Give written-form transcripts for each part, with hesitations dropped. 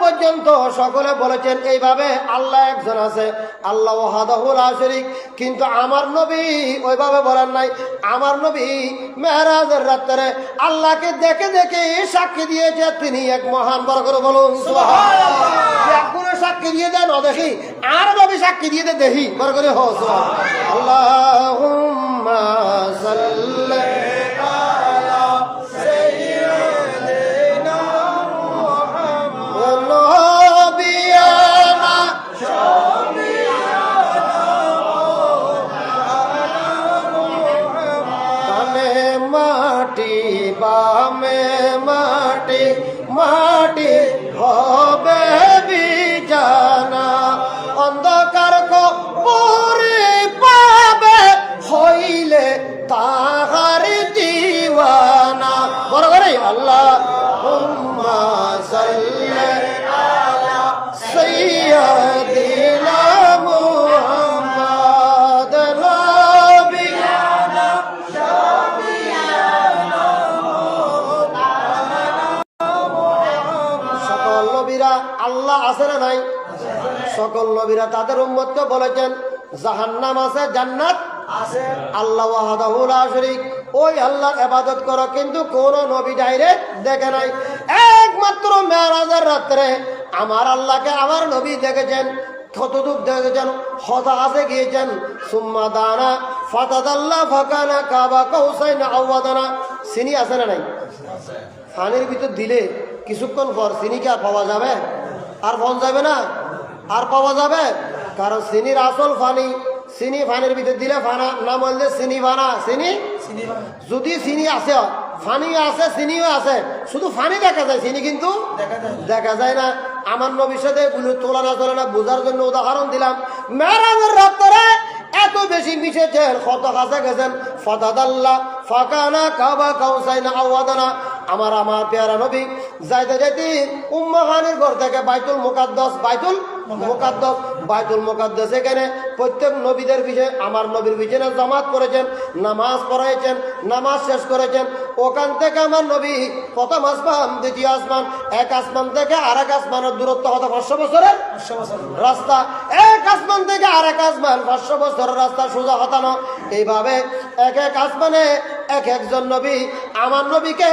পর্যন্ত সকলে বলেছেন এইভাবে আল্লাহ একজন আছে, আল্লাহ ওয়াহদাহু লা শারীক। কিন্তু আমার নবী ওইভাবে বলেন নাই। আমার নবী মেরাজের রাত্রে আল্লাহকে দেখে দেখে সাক্ষী দিয়েছে তিনি এক মহান। বড় করে বলুন সুবহানাল্লাহ। একগুলো সাক্ষী দিয়ে দেন ও দেখি, আর নবী সাক্ষী দিয়ে দে দেখি। বড় করে হো সুবহানাল্লাহ। আল্লাহুম্মা সাল্লি আলা সাইয়্যিদিনা মুহাম্মদ নবিয়ানা বামে মাটি বামে মাটি মাটি হবে বিজানা অন্ধকার কবরে পাবে হইলে তাহার দিওয়ানা। বড় করে আল্লাহুম্মা সাল্লি আলা সাইয়্যিদিনা মুহাম্মদ নবিয়ানা সকল নবীরা আল্লাহ আছে না নাই? সকল নবীরা তাদের উম্মতকে বলেছেন জাহান্নাম আছে, জান্নাত আছে। আল্লাহ ওয়াহদাহু লা শারীক, ওই আল্লাহর ইবাদত করো। কিন্তু কোন নবী ডাইরেক্ট দেখে নাই। একমাত্র মেরাজের রাত্রে আমার আল্লাহকে আমার নবী দেখেছেন। কতটুক দেখেছেন? হতাশে গিয়েছেন। সুম্মা দানা ফাতাদাল্লা ফাকানা কাবা কাউসাইনা আও আদানা। চিনি আছে না নাই? পানির ভিতর দিলে কিছুক্ষণ পর চিনিকে আর পাওয়া যাবে? আর পাওয়া যাবে না, আর পাওয়া যাবে? কারণ চিনির আসল পানি। চিনি পানির ভিতর দিলে ফানা না বললে চিনি ফানা। চিনি যদি চিনি আছে, ফানিও আছে, চিনিও আছে, শুধু ফানি দেখা যায়, চিনি কিন্তু দেখা যায় না। আমার নবীর সাথে তুলনা চলে না, বোঝার জন্য উদাহরণ দিলাম। মেরাজের রাত্রে এত বেশি মিশেছেন, কত কাছে গেছেন। ফাতাদাল্লাহ ফাকানা কাবা কাউসাইনা আও আদানা। আমার পেয়ারা নবী যাইতে যাইতে উম্মে হানির ঘর থেকে বাইতুল মুকাদ্দাস, বাইতুল মুকাদ্দাস এখানে প্রত্যেক নবীদের পিছনে আমার নবীর পিছনে জামাত করেছেন, নামাজ পড়াইছেন, নামাজ শেষ করেছেন। ওখান থেকে আমার নবী প্রথম আসমান, দ্বিতীয় আসমান, এক আসমান থেকে আরেক আসমানের দূরত্ব হতো 500 বছরের রাস্তা। এক আসমান থেকে আরেক আসমান 500 বছরের রাস্তা সোজা হতানো। এইভাবে এক এক আসমানে এক একজন নবী আমার নবীকে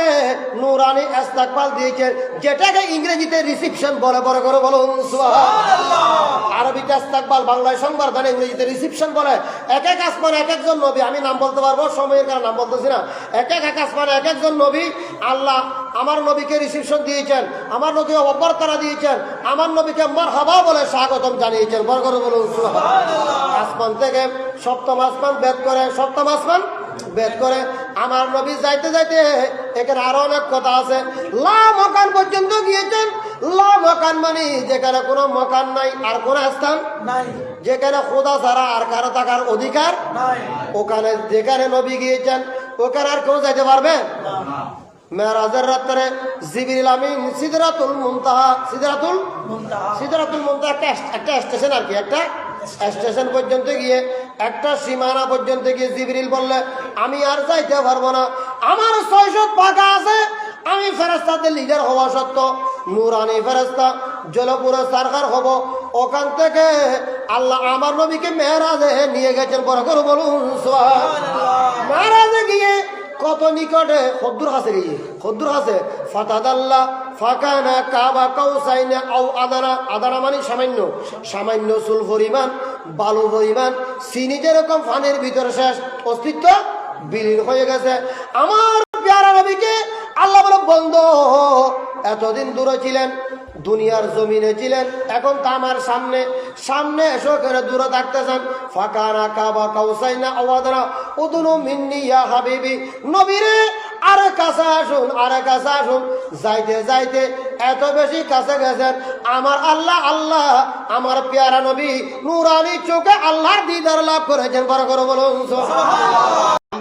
নূরানি ইস্তেকবাল দিয়েছেন, যেটাকে ইংরেজিতে রিসিপশন বলে। বড় করে বলুন সুবহানাল্লাহ। আরবিতে ইস্তেকবাল, বাংলায় সংবর্ধনা, ইংরেজিতে রিসিপশন বলে। এক এক আসমানে এক একজন নবী, আমি নাম বলতে পারবো, সময়ের কারণে নাম বলতেছি না। এক এক আসমানে এক একজন নবী আল্লাহ আমার নবীকে রিসিপশন দিয়েছেন, আমার নবীকে অভ্যর্থনা দিয়েছেন, আমার নবীকে মারহাবা বলে স্বাগতম জানিয়েছেন। বড় করে বলুন সুবহানাল্লাহ। আসমান থেকে সপ্তম আসমান বেদ করে, সপ্তম আসমান বেদ করে আমার নবী যাইতে যাইতে এখানে আরো অনেক কথা আছে। লা মকান পর্যন্ত গিয়েছেন। লা মকান মানে যেখানে কোনো মকান নাই, আর কোন স্থান নাই, যেখানে খোদা ছাড়া আর কারো থাকার অধিকার নাই। ওখানে যেখানে নবী গিয়েছেন ওখানে আর কেউ যাইতে পারবে না। মেরাজের রাত্রে জিবরিল আমিন সিদরাতুল মুনতাহা একটা স্টেশন, আর কি একটা স্টেশন পর্যন্ত গিয়ে, একটা সীমানা পর্যন্ত গিয়ে জিবরিল বললে আমি আর যাইতে পারবো না, আমার 600 পাকা আছে, আমি ফেরেশতাদের লিডার হওয়া সত্ত্বেও নূরানি ফেরেশতা জলপুরে সরকার হব। ওখান থেকে আল্লাহ আমার নবীকে মেরাজে নিয়ে গেছেন। বড় করে বলুন সুবহানাল্লাহ। মেরাজে গিয়ে কত নিকটে, খদ্দুর হাসে গিয়ে, খদ্দুর হাসে ফাতাদাল্লাহ ফাকানা কাবা কাউসাইনা আও আদানা। আদানা মানে সামান্য চুল পরিমাণ, বালু পরিমাণ, চিনি যেরকম পানির ভিতরে শেষ, অস্তিত্ব বিলীন হয়ে গেছে। আমার প্যারা নবীকে আল্লাহ বলে বন্ধু, এতদিন দূরে ছিলেন, দুনিয়ার জমিনে ছিলেন, এখন তো আমার সামনে এসো, করে দূরে থাকতেছেন। ফাকানা কাবা কাউসাইনা আও আদানা উদনু মিন্নি ইয়া হাবিবি। নবীরে আরে কাছে আসুন, আরে কাছে আসুন। যাইতে যাইতে এত বেশি কাছে গেছেন, আমার আল্লাহ আমার পেয়ারা নবী নুরানি চোখে আল্লাহর দিদার লাভ করেছেন। বড় করে বলুন সুবহানাল্লাহ।